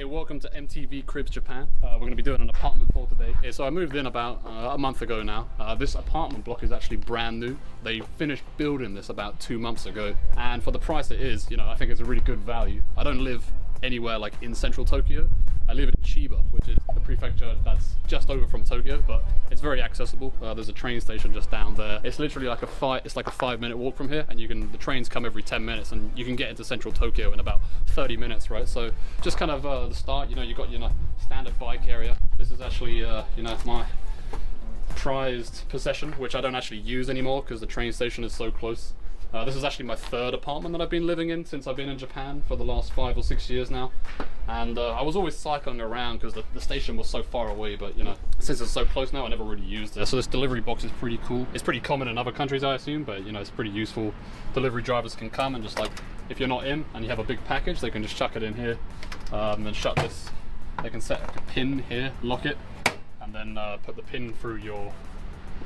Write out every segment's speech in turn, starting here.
welcome to MTV Cribs Japan. We're going to be doing an apartment tour today. So I moved in about a month ago now. This apartment block is actually brand new. They finished building this about 2 months ago, and for the price it is, you know, I think it's a really good value. I don't live anywhere like in central Tokyo. I live in Chiba, which is the prefecture that's just over from Tokyo, but it's very accessible. There's a train station just down there. It's literally like a 5-minute walk from here, and the trains come every 10 minutes, and you can get into central Tokyo in about 30 minutes, right? So just kind of the start, you know, you've got your standard bike area. This is actually, my prized possession, which I don't actually use anymore because the train station is so close. This is actually my third apartment that I've been living in since I've been in Japan for the last 5 or 6 years now. And I was always cycling around because the station was so far away, but you know, since it's so close now, I never really used it. So this delivery box is pretty cool. It's pretty common in other countries, I assume, but you know, it's pretty useful. Delivery drivers can come and just like, if you're not in and you have a big package, they can just chuck it in here and shut this. They can set a pin here, lock it, and then put the pin through your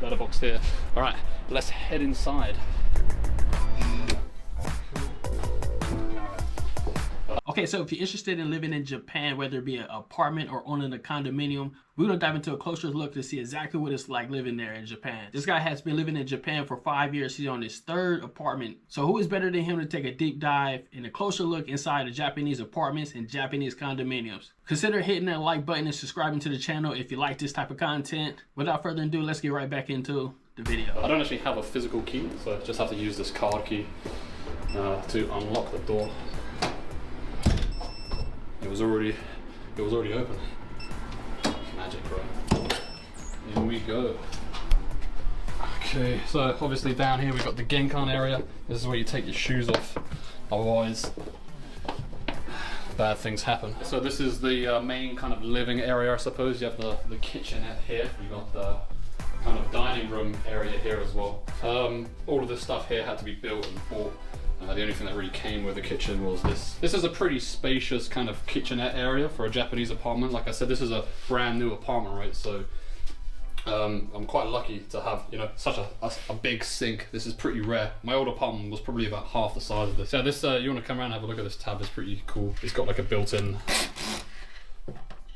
letterbox here. All right, let's head inside. Okay, so if you're interested in living in Japan, whether it be an apartment or owning a condominium, we're gonna dive into a closer look to see exactly what it's like living there in Japan. This guy has been living in Japan for 5 years. He's on his third apartment. So who is better than him to take a deep dive and a closer look inside of Japanese apartments and Japanese condominiums? Consider hitting that like button and subscribing to the channel if you like this type of content. Without further ado, let's get right back into the video. I don't actually have a physical key, so I just have to use this card key to unlock the door. It was already open. Magic, right? Here we go. Okay, so obviously down here we've got the Genkan area. This is where you take your shoes off, otherwise bad things happen. So this is the main kind of living area, I suppose. You have the kitchenette here. You've got the kind of dining room area here as well. All of this stuff here had to be built and bought. The only thing that really came with the kitchen was this. This is a pretty spacious kind of kitchenette area for a Japanese apartment. Like I said, this is a brand new apartment, right? So I'm quite lucky to have, you know, such a big sink. This is pretty rare. My old apartment was probably about half the size of this. Yeah, this you want to come around and have a look at this tab. It's pretty cool. It's got like a built-in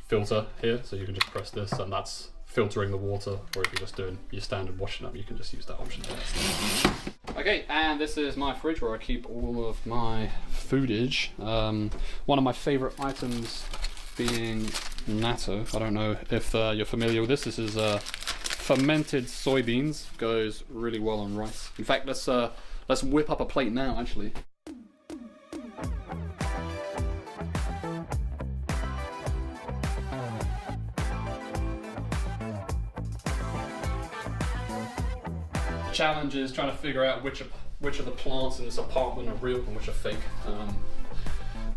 filter here, so you can just press this, and that's filtering the water. Or if you're just doing your standard washing up, you can just use that option there. Okay, and this is my fridge where I keep all of my foodage. One of my favorite items being natto. I don't know if you're familiar with this. This is fermented soybeans. Goes really well on rice. In fact, let's whip up a plate now, actually. Challenge is trying to figure out which of the plants in this apartment are real and which are fake.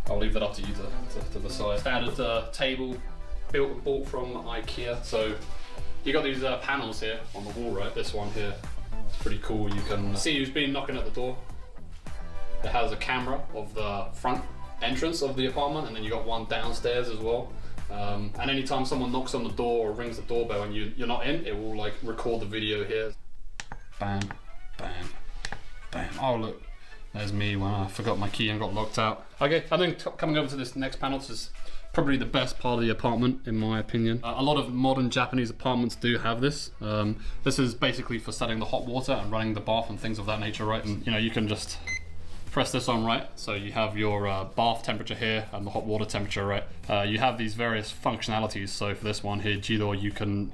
I'll leave that up to you to decide. Standard table, built and bought from IKEA. So you got these panels here on the wall, right? This one here, it's pretty cool. You can see who's been knocking at the door. It has a camera of the front entrance of the apartment, and then you got one downstairs as well. And anytime someone knocks on the door or rings the doorbell and you're not in, it will like record the video here. Bam, bam, bam. Oh look, there's me when I forgot my key and got locked out. Okay, I think coming over to this next panel, this is probably the best part of the apartment in my opinion. A lot of modern Japanese apartments do have this. This is basically for setting the hot water and running the bath and things of that nature, right? And you know, you can just press this on, right? So you have your bath temperature here and the hot water temperature, right? You have these various functionalities. So for this one here, Jido, you can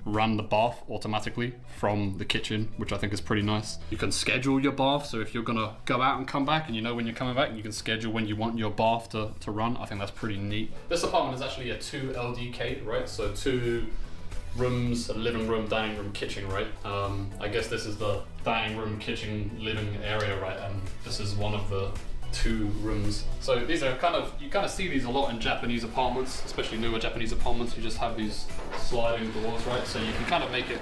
run the bath automatically from the kitchen, which I think is pretty nice. You can schedule your bath, so if you're gonna go out and come back and you know when you're coming back, you can schedule when you want your bath to run. I think that's pretty neat. This apartment is actually a 2 LDK, right? So 2 rooms, a living room, dining room, kitchen, right? I guess this is the dining room, kitchen, living area, right? And this is one of the 2 rooms. So these are you kind of see these a lot in Japanese apartments, especially newer Japanese apartments. You just have these sliding doors, right? So you can kind of make it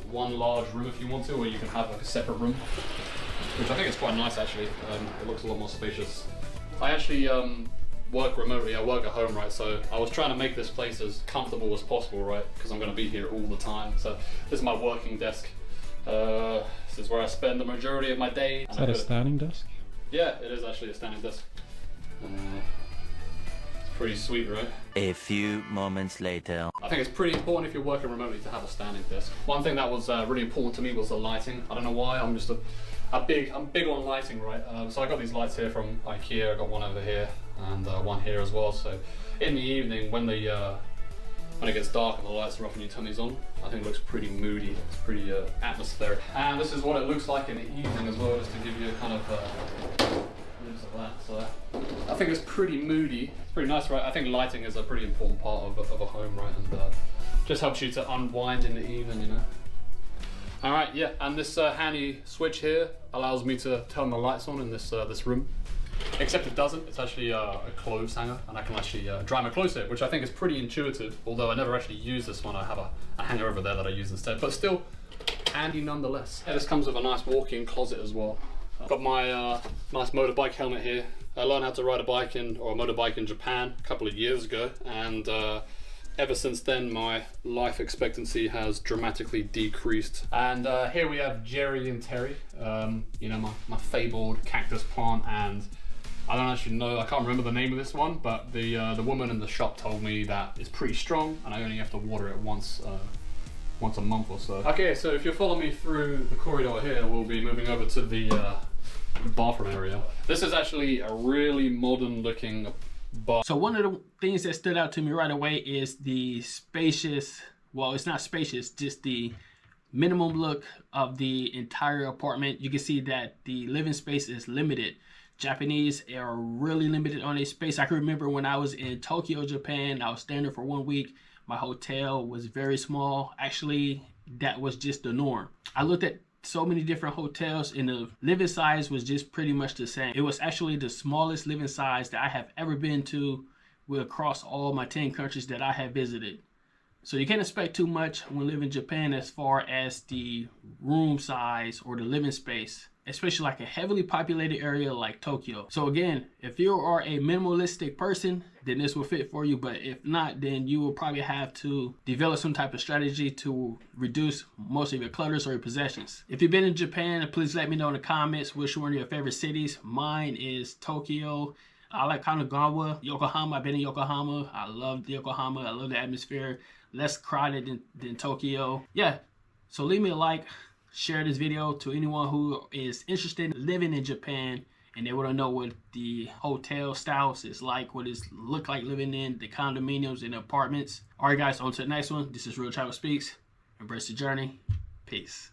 one large room if you want to, or you can have like a separate room, which I think is quite nice actually. It looks a lot more spacious. I actually work remotely. I work at home, right? So I was trying to make this place as comfortable as possible, right? Because I'm going to be here all the time. So this is my working desk. This is where I spend the majority of my day. Is that a standing desk? Yeah, it is actually a standing desk. It's Pretty sweet, right? A few moments later. I think it's pretty important if you're working remotely to have a standing desk. One thing that was really important to me was the lighting. I don't know why, I'm just I'm big on lighting, right? So I got these lights here from IKEA. I got one over here and one here as well. So in the evening when it gets dark and the lights are off and you turn these on, I think it looks pretty moody. It's pretty atmospheric. And this is what it looks like in the evening as well, just to give you a kind of glimpse of that. So I think it's pretty moody. It's pretty nice, right? I think lighting is a pretty important part of a home, right? And just helps you to unwind in the evening, you know? All right, yeah, and this handy switch here allows me to turn the lights on in this room. Except it doesn't. It's actually a clothes hanger, and I can actually dry my clothes here, which I think is pretty intuitive. Although I never actually use this one. I have a hanger over there that I use instead, but still handy nonetheless. Yeah, this comes with a nice walk-in closet as well. I've got my nice motorbike helmet here. I learned how to ride a motorbike in Japan a couple of years ago, and ever since then my life expectancy has dramatically decreased. And here we have Jerry and Terry, you know, my fabled cactus plant. And I don't actually know, I can't remember the name of this one, but the woman in the shop told me that it's pretty strong and I only have to water it once a month or so. Okay, so if you follow me through the corridor here, we'll be moving over to the bathroom area. This is actually a really modern looking bath. So one of the things that stood out to me right away is the spacious, well, it's not spacious, just the minimum look of the entire apartment. You can see that the living space is limited. Japanese are really limited on their space. I can remember when I was in Tokyo, Japan, I was staying there for 1 week. My hotel was very small. Actually, that was just the norm. I looked at so many different hotels and the living size was just pretty much the same. It was actually the smallest living size that I have ever been to across all my 10 countries that I have visited. So you can't expect too much when living in Japan as far as the room size or the living space, especially like a heavily populated area like Tokyo. So again, if you are a minimalistic person, then this will fit for you. But if not, then you will probably have to develop some type of strategy to reduce most of your clutters or your possessions. If you've been in Japan, please let me know in the comments which one of your favorite cities. Mine is Tokyo. I like Kanagawa, Yokohama. I've been in Yokohama. I love Yokohama. I love the atmosphere. Less crowded than Tokyo. Yeah, so leave me a like. Share this video to anyone who is interested in living in Japan and they want to know what the hotel styles is like, what it look like living in the condominiums and the apartments. All right, guys, on to the next one. This is Real Travel Speaks. Embrace the journey. Peace.